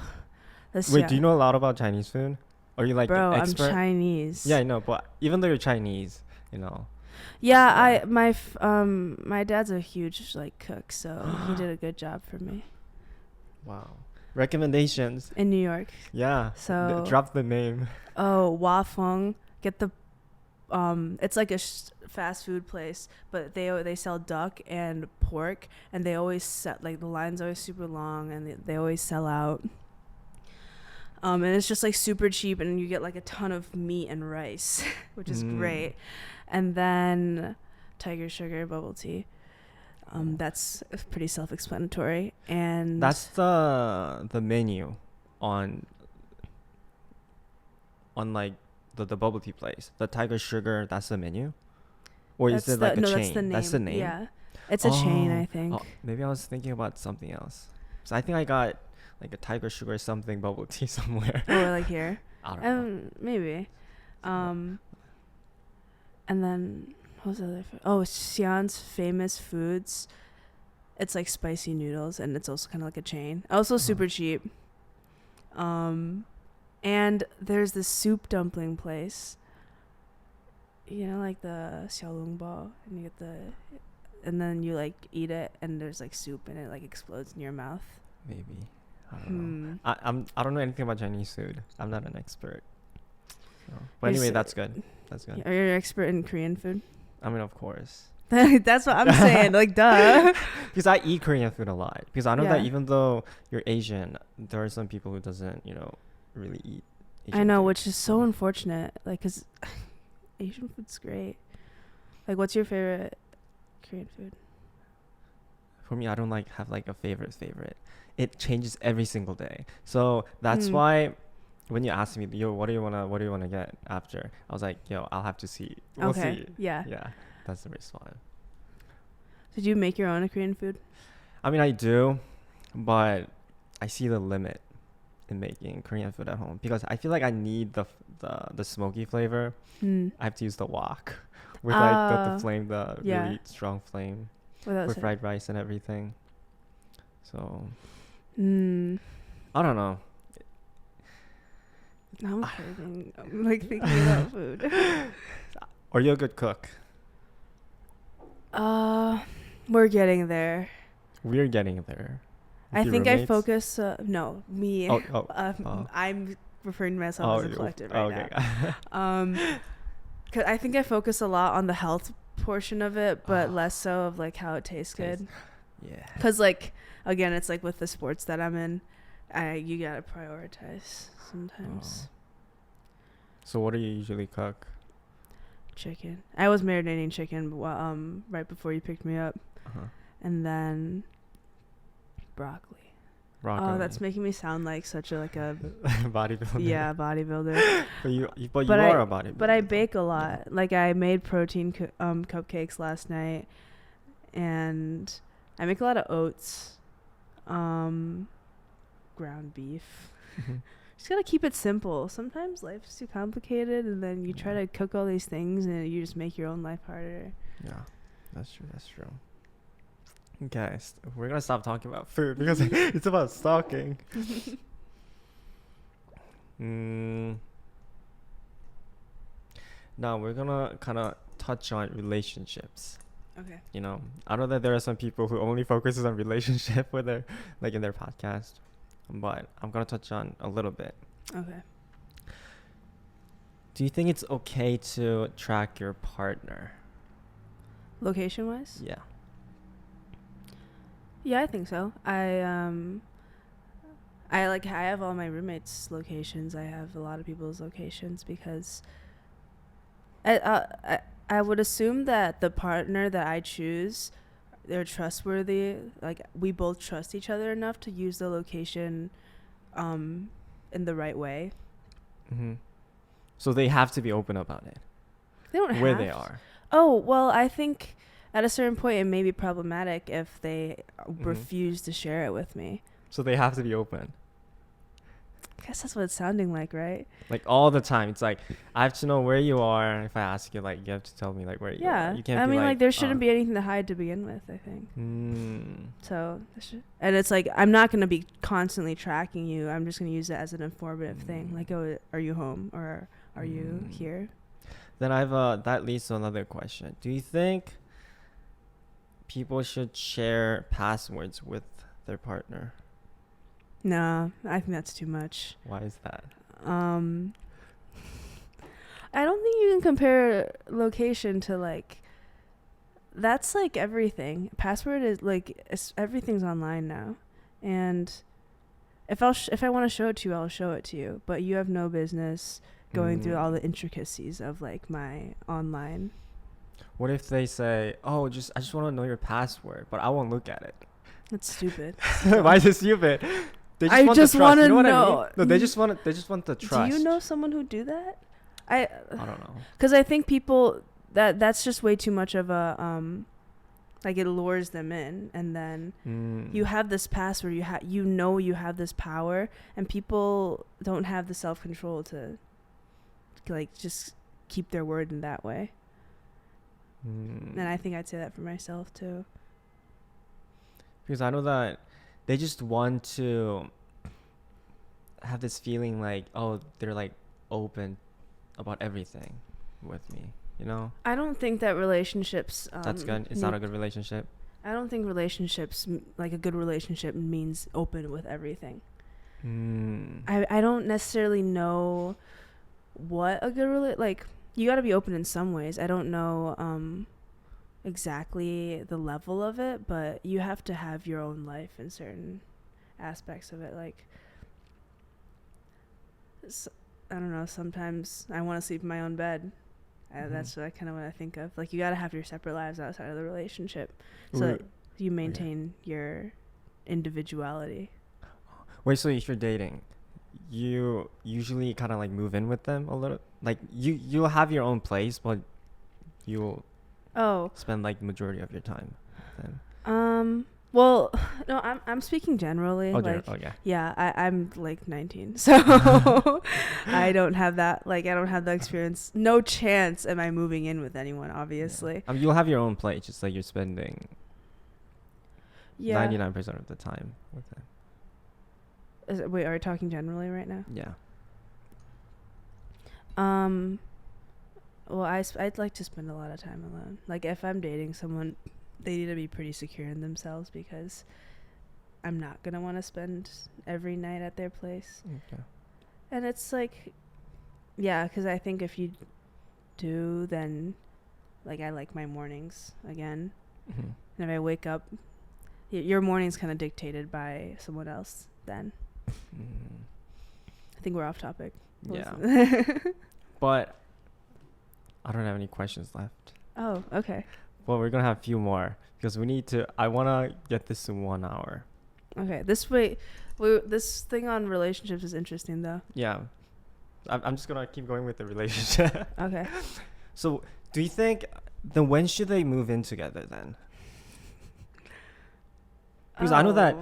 Wait, do you know a lot about Chinese food? Are you like bro? an expert? I'm Chinese. Yeah, I know, but even though you're Chinese, you know. Yeah, my dad's a huge like cook, so he did a good job for me. Wow. Recommendations in New York. Yeah. So drop the name. Oh, Wafeng. Get the it's like a fast food place, but they sell duck and pork, and they always set like the line's always super long, and they always sell out. And it's just like super cheap, and you get like a ton of meat and rice, which is great. And then Tiger Sugar bubble tea. That's pretty self-explanatory. And that's the menu on like the bubble tea place. The Tiger Sugar, that's the menu? Or is it like a chain? That's the name. Yeah. It's a chain, I think. Oh, maybe I was thinking about something else. So I think I got like a Tiger Sugar something bubble tea somewhere. Or like here. I don't know. Maybe. And then what was the other food? Oh, Xi'an's famous foods. It's like spicy noodles, and it's also kind of like a chain. Also super cheap. And there's this soup dumpling place. You know, like the xiaolongbao, and you get and then you like eat it, and there's like soup, and it like explodes in your mouth. Maybe. I don't know. I don't know anything about Chinese food. I'm not an expert. So. But anyway, that's good. That's good. Are you an expert in Korean food? I mean, of course. That's what I'm saying. Like, duh. Because I eat Korean food a lot. Because I know that even though you're Asian, there are some people who doesn't, really eat Asian I know, food. which is so unfortunate. Like, because Asian food's great. Like, what's your favorite Korean food? For me, I don't have like a favorite. It changes every single day. So that's why when you ask me, yo, what do you wanna get after? I was like, yo, I'll have to see. We'll see. Yeah. Yeah. That's the response. Did you make your own Korean food? I mean, I do, but I see the limit in making Korean food at home because I feel like I need the smoky flavor. I have to use the wok with like the flame, the really strong flame with fried rice and everything. So I don't know. I'm craving. I'm like thinking about food. Are you a good cook? We're getting there. We're getting there. I think roommates? I focus. No, me. Oh. I'm referring to myself as a collective right now. Cause I think I focus a lot on the health portion of it, but less so of like how it tastes good. Yeah. Cause like again, it's like with the sports that I'm in, you gotta prioritize sometimes. So what do you usually cook? Chicken. I was marinating chicken right before you picked me up. And then broccoli. broccoli. Oh, that's making me sound like such a bodybuilder. yeah, bodybuilder. But you But are a bodybuilder. But I though. bake a lot. Like I made protein cupcakes last night, and I make a lot of oats, ground beef. Mhm. Just gotta keep it simple. Sometimes life's too complicated, and then you try Yeah. to cook all these things, and you just make your own life harder. Yeah, that's true. That's true. Okay, we're gonna stop talking about food because it's about stalking. Now we're gonna kind of touch on relationships. Okay. You know, I know that there are some people who only focuses on relationship with their in their podcast, but I'm gonna touch on a little bit. Okay. Do you think it's okay to track your partner? Location wise? Yeah. Yeah, I think so. I have all my roommates' locations. I have a lot of people's locations because I would assume that the partner that I choose, they're trustworthy. Like we both trust each other enough to use the location in the right way. Mm-hmm. So they have to be open about it. They don't where have they to. are. Oh, well, I think at a certain point it may be problematic if they Mm-hmm. refuse to share it with me. So they have to be open. I guess that's what it's sounding like, right? Like all the time. It's like I have to know where you are. If I ask you, like you have to tell me like where you are. Yeah. You can't I be mean, like there shouldn't oh. be anything to hide to begin with, I think. Mm. So, and it's like I'm not going to be constantly tracking you. I'm just going to use it as an informative thing. Like, oh, are you home or are you here? Then that leads to another question. Do you think people should share passwords with their partner? No, I think that's too much. Why is that? I don't think you can compare location to like. That's like everything. Password is like everything's online now, and if I want to show it to you, I'll show it to you. But you have no business going through all the intricacies of like my online. What if they say, "Oh, I just want to know your password, but I won't look at it." That's stupid. Why is it stupid? They I want just the trust. wanna You know what I know. mean? No, they just want the trust. Do you know someone who do that? I don't know. Because I think people that's just way too much of a like it lures them in, and then you have this password. You have this power, and people don't have the self-control to like just keep their word in that way. And I think I'd say that for myself too. Because I know that they just want to have this feeling like, oh, they're like open about everything with me, you know? I don't think that relationships That's good. It's not a good relationship. I don't think relationships like a good relationship means open with everything. I don't necessarily know what a good like you got to be open in some ways. I don't know exactly the level of it, but you have to have your own life in certain aspects of it. Like I don't know, sometimes I want to sleep in my own bed. That's kind of what I think of. Like you got to have your separate lives outside of the relationship so that you maintain your individuality. Wait, so if you're dating, you usually kind of like move in with them a little? Like you'll have your own place, but you'll spend like majority of your time with them. Well, no, I'm speaking generally. Yeah, I'm like 19, so I don't have that. Like, I don't have the experience. No chance am I moving in with anyone, obviously. Yeah. You'll have your own place, just like you're spending 99% of the time with them. Wait, are we talking generally right now? Yeah. Well, I'd like to spend a lot of time alone. Like, if I'm dating someone, they need to be pretty secure in themselves because I'm not going to want to spend every night at their place. Okay. And it's like, yeah, because I think if you do, then, like, I like my mornings again. Mm-hmm. And if I wake up, your morning's kind of dictated by someone else then. I think we're off topic. Yeah. But I don't have any questions left. Oh, okay. Well, we're going to have a few more because I want to get this to 1 hour. Okay, this thing on relationships is interesting though. Yeah. I'm just gonna keep going with the relationship. Okay. So, do you think then when should they move in together then? Because I know that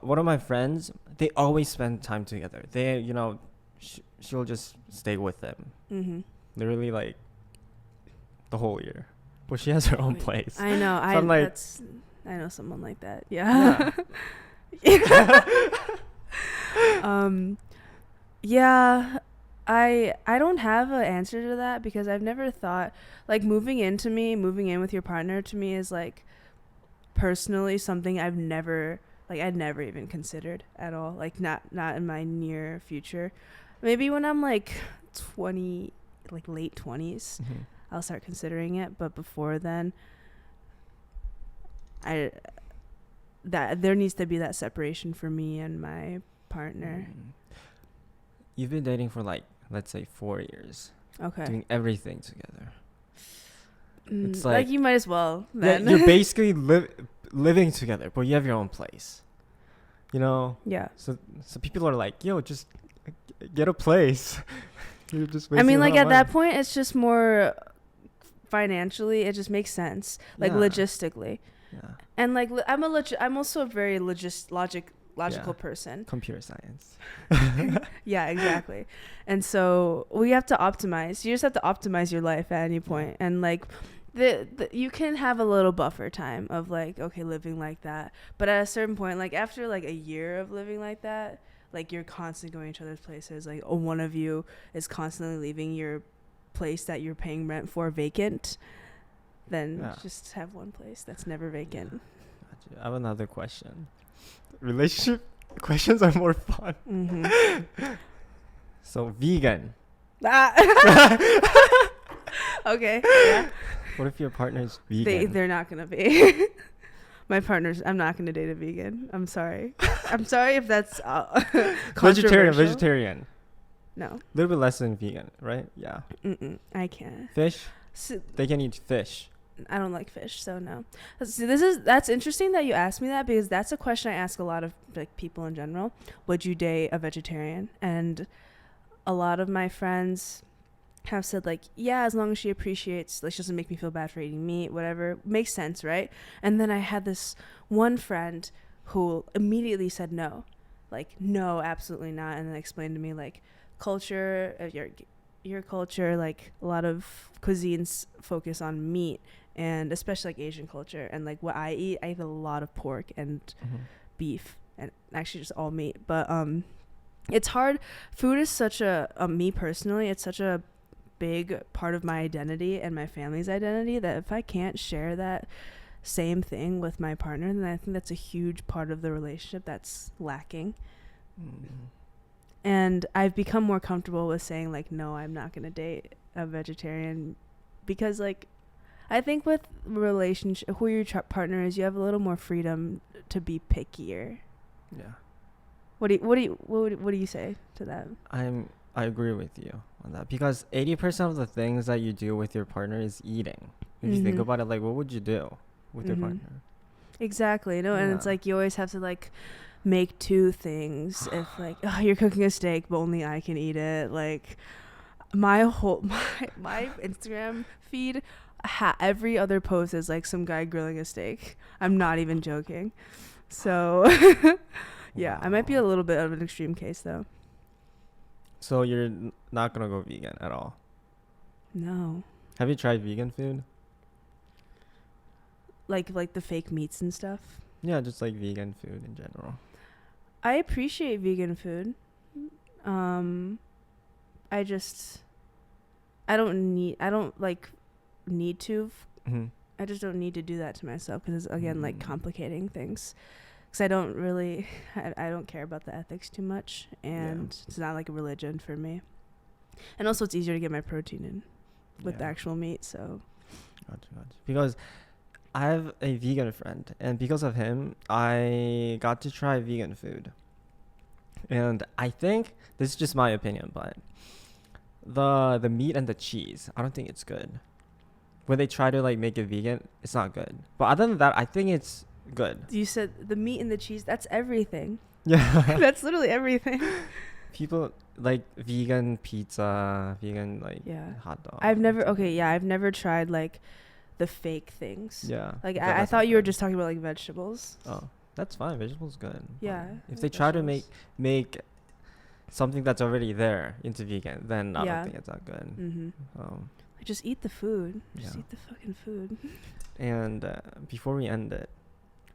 one of my friends, they always spend time together. They, she'll just stay with them. Mm-hmm. Literally like the whole year. But she has her own place. I know. So I know someone like that. Yeah. Yeah. I don't have an answer to that because I've never thought like moving in with your partner to me is like personally something I'd never even considered at all. Like not in my near future. Maybe when I'm like 20, like late 20s, I'll start considering it, but before then there needs to be that separation for me and my partner. You've been dating for like, let's say 4 years. Okay. Doing everything together. It's like you might as well then. Yeah, you're basically living together, but you have your own place. Yeah. So people are like, yo, just get a place. You're just I mean, like at money. that point, it's just more financially. It just makes sense, like logistically. Yeah. And like I'm also a very logical person. Computer science. Yeah, exactly. And so we have to optimize. You just have to optimize your life at any point. And like you can have a little buffer time of like, okay, living like that. But at a certain point, like after like a year of living like that, like you're constantly going to each other's places. Like one of you is constantly leaving your place that you're paying rent for vacant. Then just have one place that's never vacant. Gotcha. I have another question. Relationship questions are more fun. Mm-hmm. So vegan. Okay. Yeah. What if your partner's vegan? They're not gonna be. I'm not gonna date a vegan. I'm sorry. I'm sorry if that's Vegetarian. No. A little bit less than vegan, right? Yeah. I can't. Fish? They can eat fish. I don't like fish, so no. See, that's interesting that you asked me that because that's a question I ask a lot of like people in general. Would you date a vegetarian? And a lot of my friends have said like, yeah, as long as she appreciates, like she doesn't make me feel bad for eating meat, whatever. Makes sense, right? And then I had this one friend who immediately said no. Like, no, absolutely not. And then explained to me like culture, your culture, like a lot of cuisines focus on meat, and especially like Asian culture. And like what I eat a lot of pork and beef, and actually just all meat. But it's hard. Food is such me personally, it's such a big part of my identity and my family's identity that if I can't share that same thing with my partner, then I think that's a huge part of the relationship that's lacking. And I've become more comfortable with saying like, no, I'm not going to date a vegetarian because like I think with relationship, who your partner is, you have a little more freedom to be pickier. Yeah. What do you say to that? I agree with you on that because 80% of the things that you do with your partner is eating. If you think about it, like what would you do with your partner? Exactly. No, and it's like you always have to like make two things. If like you're cooking a steak, but only I can eat it. Like my Instagram feed, every other post is like some guy grilling a steak. I'm not even joking. So yeah, I might be a little bit of an extreme case though. So you're not gonna go vegan at all? No. Have you tried vegan food? Like the fake meats and stuff? Yeah, just like vegan food in general. I appreciate vegan food. I don't need to. I just don't need to do that to myself because it's, again, like complicating things. Because I don't care about the ethics too much, and it's not like a religion for me. And also, it's easier to get my protein in with the actual meat. So, gotcha. Because I have a vegan friend, and because of him, I got to try vegan food. And I think this is just my opinion, but the meat and the cheese, I don't think it's good. When they try to like make it vegan, it's not good. But other than that, I think it's good. You said the meat and the cheese. That's everything. Yeah. That's literally everything. People like vegan pizza, vegan like Yeah. hot dog. I've never tried like the fake things. Yeah. Like I that's thought not you were good. just talking about like vegetables. Oh, that's fine. Vegetables good. Yeah. If they try to make something that's already there into vegan, then I don't think it's that good. Mm-hmm. Just eat the food. Just eat the fucking food. And before we end it,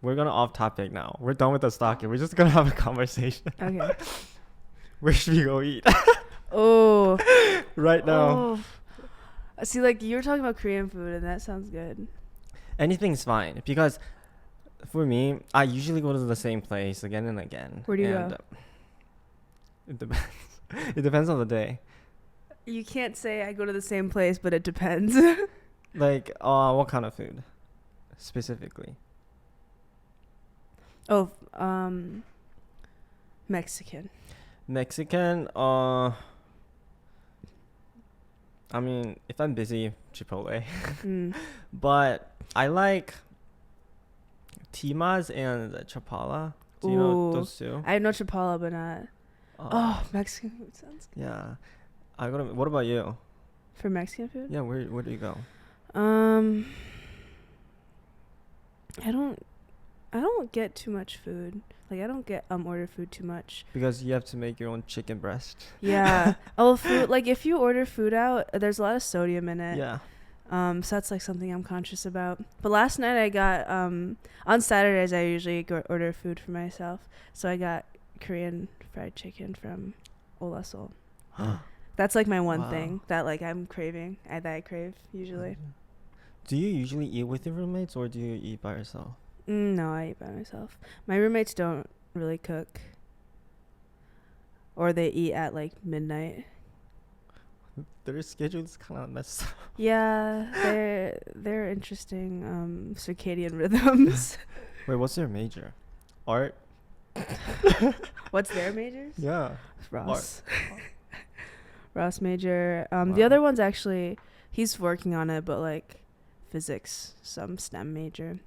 we're gonna off topic now. We're done with the stalking. We're just gonna have a conversation. Okay. Where should we go eat? Oh. Right now. Oh. See, like you were talking about Korean food, and that sounds good. Anything's fine because for me, I usually go to the same place again and again. Where do you go? It depends. It depends on the day. You can't say I go to the same place, but it depends. Like, what kind of food, specifically? Oh, Mexican. Mexican. I mean, if I'm busy, Chipotle. But I like Timas and Chapala. Do you know those two? I know Chapala, but not. Mexican food sounds good. Yeah. What about you? For Mexican food? Yeah, where do you go? I don't get too much food. Like I don't get order food too much. Because you have to make your own chicken breast. Yeah. Food, like if you order food out, there's a lot of sodium in it. Yeah. So that's like something I'm conscious about. But last night I got on Saturdays I usually order food for myself. So I got Korean fried chicken from Olasol. That's like my one thing that like I'm craving. That I crave usually. Do you usually eat with your roommates or do you eat by yourself? No, I eat by myself. My roommates don't really cook. Or they eat at like midnight. Their schedule's kind of messed up. Yeah, they're interesting circadian rhythms. Wait, what's their major? Art? What's their majors? Yeah. Ross. Ross major. The other one's actually, he's working on it, but like physics, some STEM major.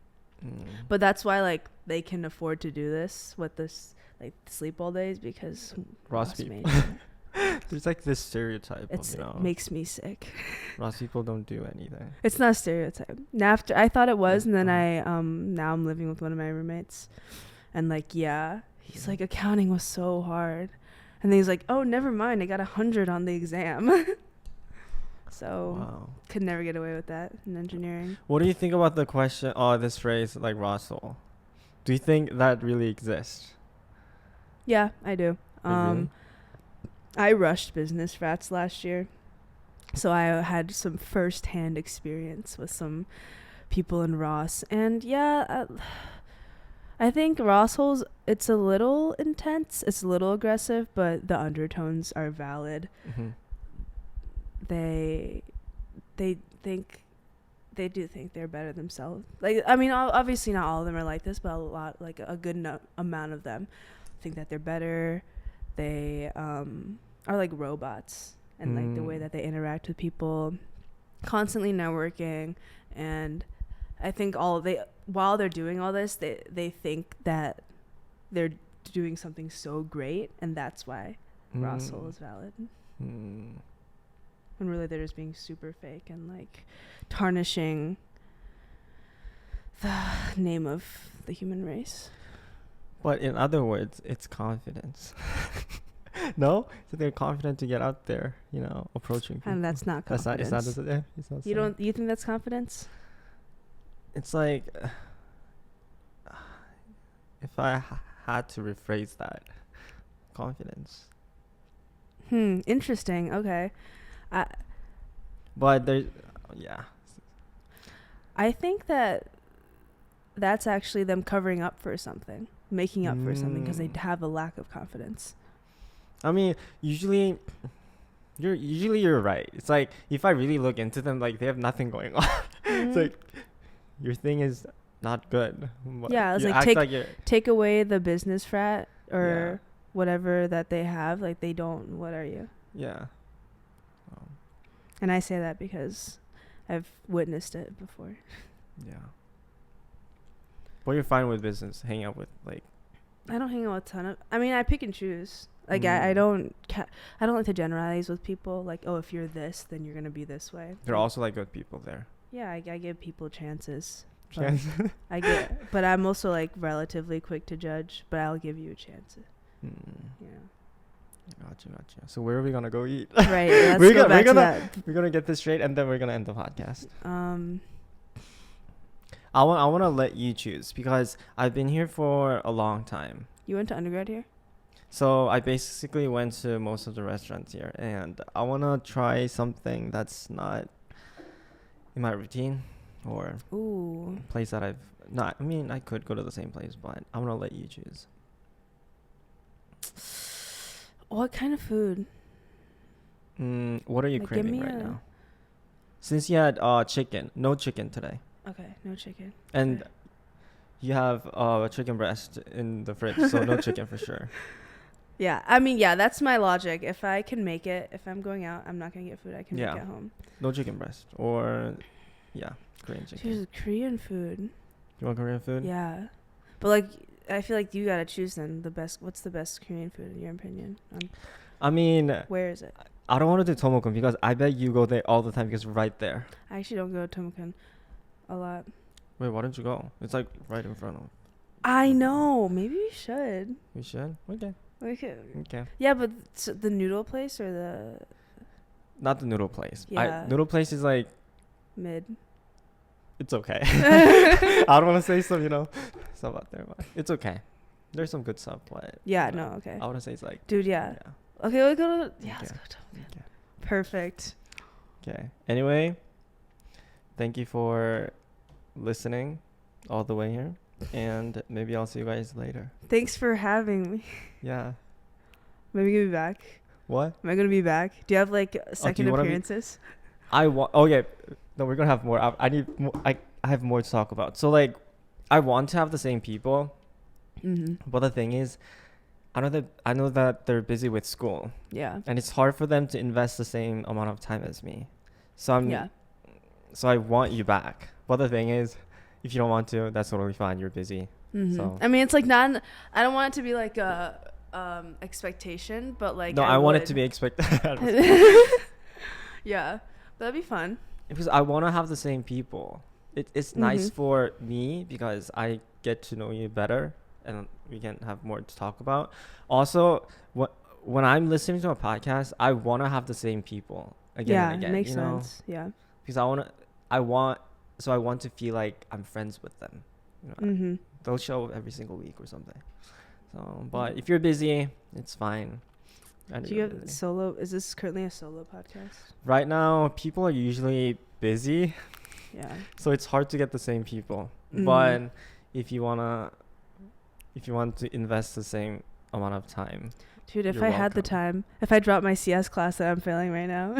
But that's why like they can afford to do this with this like sleep all days because Ross major. There's like this stereotype it makes me sick. Ross people don't do anything. It's not a stereotype. After I thought it was, and then now I'm living with one of my roommates, and like he's like accounting was so hard, and then he's like, oh never mind, I got 100 on the exam. So could never get away with that in engineering. What do you think about the question? This phrase like Russell. Do you think that really exists? Yeah, I do. Really? I rushed business frats last year, so I had some first-hand experience with some people in Ross, and I think Ross holes. It's a little intense, it's a little aggressive, but the undertones are valid. Mm-hmm. They do think they're better themselves. Like, I mean, obviously not all of them are like this, but a good amount of them think that they're better. They are like robots, and like the way that they interact with people, constantly networking, and I think while they're doing all this, they think that they're doing something so great, and that's why Russell is valid. When really they're just being super fake and like tarnishing the name of the human race. But in other words, it's confidence. No? So they're confident to get out there, approaching people. And that's not confidence. It's not You think that's confidence? It's like, if I had to rephrase that, confidence. Interesting. Okay. But I think that's actually them covering up for something, making up for something, because they have a lack of confidence. I mean, usually you're right. It's like if I really look into them, like they have nothing going on. It's like your thing is not good. Yeah, it's like take away the business frat or whatever that they have. Like they don't. What are you? Yeah. And I say that because I've witnessed it before. Yeah. Well, you're fine with business, hang out with like. I don't hang out with a ton of. I mean, I pick and choose. Like I don't like to generalize with people. Like, oh, if you're this, then you're gonna be this way. There are also like good people there. Yeah, I give people chances. Chance. But I'm also like relatively quick to judge. But I'll give you a chance. Yeah. Gotcha. So where are we gonna go eat? Right. Let's go back to that. We're gonna get this straight, and then we're gonna end the podcast. I want to let you choose because I've been here for a long time. You went to undergrad here? So I basically went to most of the restaurants here, and I want to try something that's not in my routine or place that I've not. I mean, I could go to the same place, but I want to let you choose. What kind of food? What are you craving right now? Since you had chicken, no chicken today. Okay, no chicken. And you have a chicken breast in the fridge, so no chicken for sure. Yeah, I mean, yeah, that's my logic. If I can make it, if I'm going out, I'm not going to get food I can make at home. No chicken breast or, Korean chicken. Choose Korean food. You want Korean food? Yeah. But, like, I feel like you got to choose then what's the best Korean food in your opinion? I mean. Where is it? I don't want to do Tomokun because I bet you go there all the time because it's right there. I actually don't go to Tomokun a lot. Wait, why don't you go? It's like right in front of. I know. Maybe we should. We should? Okay. Okay. Yeah, but the noodle place or the... Not the noodle place. Yeah. Noodle place is like... Mid. It's okay. I don't want to say some, stuff out there, but it's okay. There's some good stuff, but... Yeah, no, okay. I want to say it's like... Dude, yeah. Okay, we'll go to... Yeah, okay. let's go to... Okay. Perfect. Okay. Anyway, thank you for listening all the way here. And maybe I'll see you guys later. Thanks for having me. Yeah. Maybe gonna be back. What? Am I gonna be back? Do you have like second appearances? I want. Oh yeah. No, we're gonna have more. I need more. I have more to talk about. So like, I want to have the same people. Mm-hmm. But the thing is, I know that they're busy with school. Yeah. And it's hard for them to invest the same amount of time as me. So So I want you back. But the thing is, if you don't want to, that's totally fine. You're busy. Mm-hmm. So I mean, it's like not. I don't want it to be like a expectation, but like. No, I want it to be expected. Yeah, but that'd be fun. Because I want to have the same people. It's nice for me because I get to know you better and we can have more to talk about. Also, when I'm listening to a podcast, I want to have the same people again and again. Yeah, makes sense. Yeah. Because I want to feel like I'm friends with them. They'll show up every single week or something. So, but if you're busy, it's fine. Do you have solo? Is this currently a solo podcast? Right now, people are usually busy. Yeah. So it's hard to get the same people. But if you want to invest the same amount of time. Dude, if I had the time, if I dropped my CS class that I'm failing right now.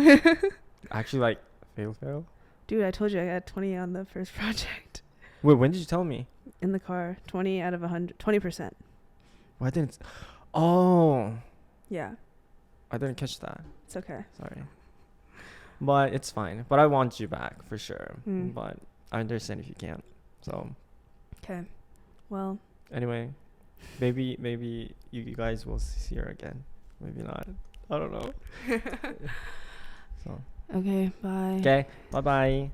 Actually, like, fail? Dude, I told you I got 20 on the first project. Wait, when did you tell me? In the car. 20 out of 100. 20%. Why didn't... Oh. Yeah. I didn't catch that. It's okay. Sorry. But it's fine. But I want you back for sure. But I understand if you can't. So. Okay. Well. Anyway, maybe you guys will see her again. Maybe not. I don't know. So. Okay. Bye. Okay. Bye-bye.